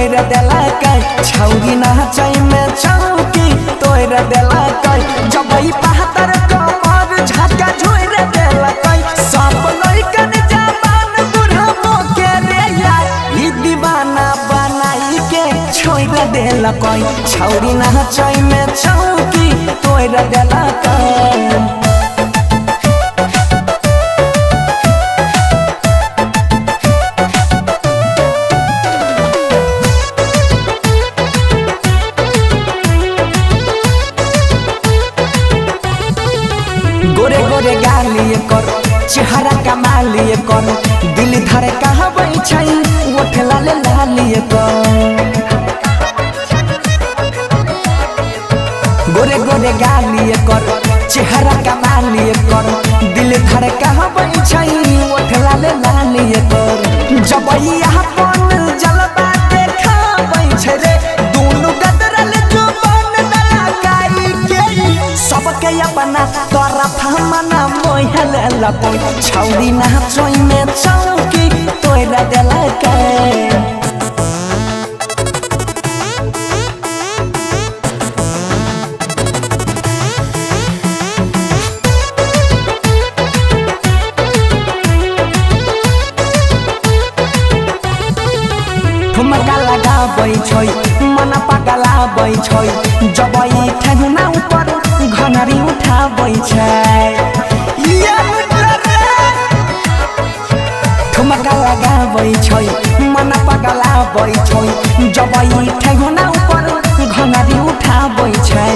तोड़ देला कई छौरी नाचे में चौकी तोड़ देला कई जब ई बहत्तर कमर झटका झोर देला कई सब लइकन जवान बूढ़ा मोके रे ई दीवाना बनाई के छोड़ देला कई छौरी नाचे में चौकी तोड़ देला कई गोरे गोरे गाली कर चेहरा कमाली कर दिल धर कहबै छै ओठ लाल लाली कर गोरे गोरे गाली कर चेहरा कमाली कर दिल धर कहबै छै ओठ लाल लाली कर जब अपन जलवा देखाबै छै रे दुनु गदरल जुबान दलाकाई के सबके अपना तरफ मना मोहल लपो छौरी नाचोई में चौकी तोड़ देला के ठुमका लगाबै छै मन पगलाबै छै जब ई ठेहुना ऊपर घनरी उठाबै छै ठुमका लगाबै छै मन पगलाबै छै जब ई ठेहुना ऊपर घनरी उठाबै छै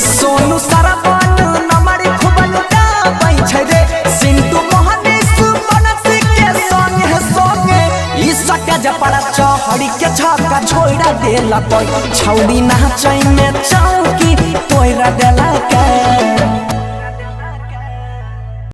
सोनू सरवन नमरी खूब लुटाबै छै रे सिंटू मोहनी सुमनस के संगे संगे ई सके जपड़ा चहड़ी के छक्का छोड़ देला कोई छौरी नाचै में चौकी तोड़ देला के।